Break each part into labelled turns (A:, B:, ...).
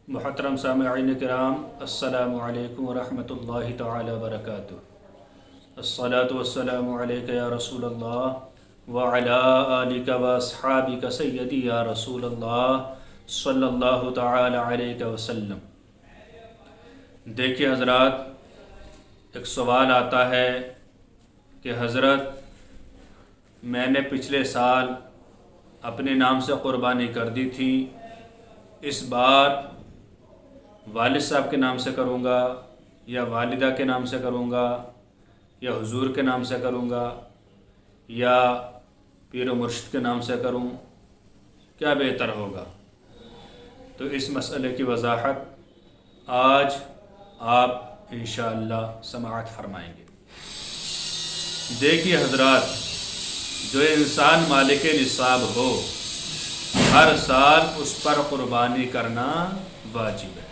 A: محترم سامعین کرام، السلام علیکم ورحمۃ اللہ تعالی وبرکاتہ۔ الصلاۃ والسلام علیک یا رسول اللہ وعلی آلک واصحابک سیدی یا رسول اللہ صلی اللہ تعالی علیہ وسلم۔ دیکھیے حضرات، ایک سوال آتا ہے کہ حضرت میں نے پچھلے سال اپنے نام سے قربانی کر دی تھی، اس بار والد صاحب کے نام سے کروں گا یا والدہ کے نام سے کروں گا یا حضور کے نام سے کروں گا یا پیر و مرشد کے نام سے کروں، کیا بہتر ہوگا؟ تو اس مسئلے کی وضاحت آج آپ انشاءاللہ سماعت فرمائیں گے۔ دیکھیے حضرات، جو انسان مالک نصاب ہو ہر سال اس پر قربانی کرنا واجب ہے۔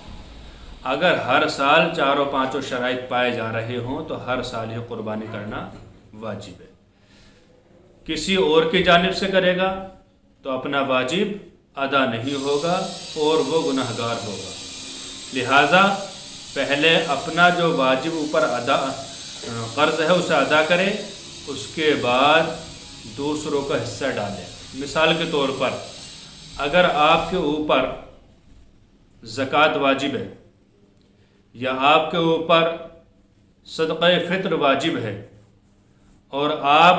A: اگر ہر سال چاروں پانچوں شرائط پائے جا رہے ہوں تو ہر سال ہی قربانی کرنا واجب ہے۔ کسی اور کی جانب سے کرے گا تو اپنا واجب ادا نہیں ہوگا اور وہ گناہگار ہوگا۔ لہذا پہلے اپنا جو واجب اوپر قرض ہے اسے ادا کرے، اس کے بعد دوسروں کا حصہ ڈالے۔ مثال کے طور پر اگر آپ کے اوپر زکوٰۃ واجب ہے یا آپ کے اوپر صدقہ فطر واجب ہے اور آپ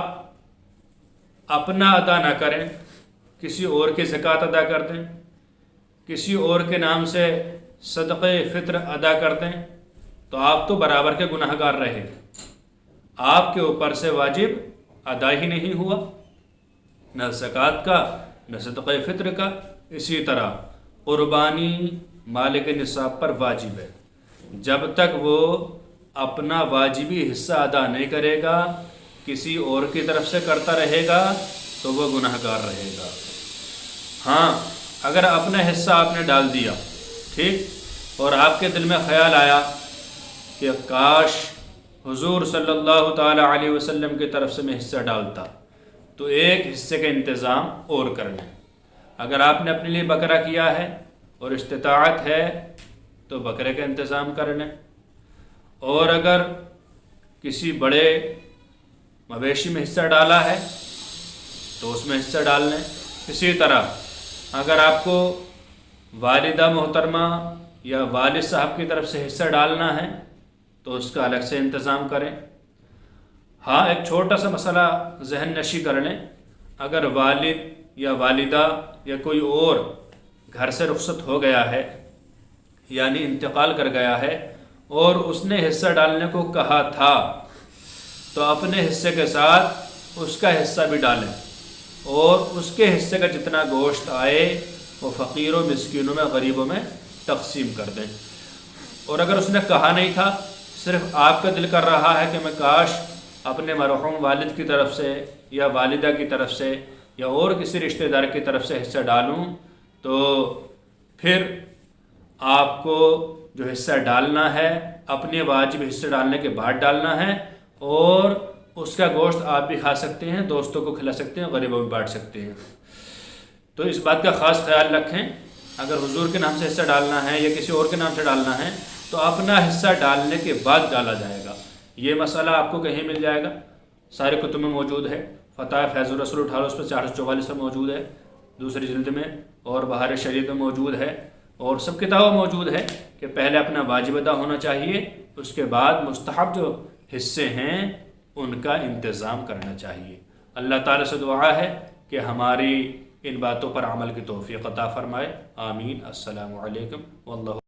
A: اپنا ادا نہ کریں، کسی اور کی زکوٰۃ ادا کر دیں، کسی اور کے نام سے صدقہ فطر ادا کر دیں، تو آپ تو برابر کے گناہگار رہے، آپ کے اوپر سے واجب ادا ہی نہیں ہوا، نہ زکوٰۃ کا نہ صدقہ فطر کا۔ اسی طرح قربانی مالک نصاب پر واجب ہے، جب تک وہ اپنا واجبی حصہ ادا نہیں کرے گا، کسی اور کی طرف سے کرتا رہے گا تو وہ گناہگار رہے گا۔ ہاں، اگر اپنا حصہ آپ نے ڈال دیا، ٹھیک، اور آپ کے دل میں خیال آیا کہ کاش حضور صلی اللہ تعالی علیہ وسلم کی طرف سے میں حصہ ڈالتا، تو ایک حصے کا انتظام اور کر لیں۔ اگر آپ نے اپنے لیے بکرا کیا ہے اور استطاعت ہے تو بکرے کا انتظام کر لیں، اور اگر کسی بڑے مویشی میں حصہ ڈالا ہے تو اس میں حصہ ڈال لیں۔ اسی طرح اگر آپ کو والدہ محترمہ یا والد صاحب کی طرف سے حصہ ڈالنا ہے تو اس کا الگ سے انتظام کریں۔ ہاں، ایک چھوٹا سا مسئلہ ذہن نشی کر لیں، اگر والد یا والدہ یا کوئی اور گھر سے رخصت ہو گیا ہے یعنی انتقال کر گیا ہے اور اس نے حصہ ڈالنے کو کہا تھا تو اپنے حصے کے ساتھ اس کا حصہ بھی ڈالیں اور اس کے حصے کا جتنا گوشت آئے وہ فقیروں، مسکینوں میں، غریبوں میں تقسیم کر دیں۔ اور اگر اس نے کہا نہیں تھا، صرف آپ کا دل کر رہا ہے کہ میں کاش اپنے مرحوم والد کی طرف سے یا والدہ کی طرف سے یا اور کسی رشتہ دار کی طرف سے حصہ ڈالوں، تو پھر آپ کو جو حصہ ڈالنا ہے اپنے واجب حصہ ڈالنے کے بعد ڈالنا ہے، اور اس کا گوشت آپ بھی کھا سکتے ہیں، دوستوں کو کھلا سکتے ہیں، غریبوں میں بانٹ سکتے ہیں۔ تو اس بات کا خاص خیال رکھیں، اگر حضور کے نام سے حصہ ڈالنا ہے یا کسی اور کے نام سے ڈالنا ہے تو اپنا حصہ ڈالنے کے بعد ڈالا جائے گا۔ یہ مسئلہ آپ کو کہیں مل جائے گا، سارے کتب میں موجود ہے، فتح فیض الرسول 18/444 میں موجود ہے، دوسری جلد میں، اور بہار شریعت میں موجود ہے، اور سب کتابوں موجود ہے کہ پہلے اپنا واجب ادا ہونا چاہیے، اس کے بعد مستحب جو حصے ہیں ان کا انتظام کرنا چاہیے۔ اللہ تعالیٰ سے دعا ہے کہ ہماری ان باتوں پر عمل کی توفیق عطا فرمائے، آمین۔ السلام علیکم واللہ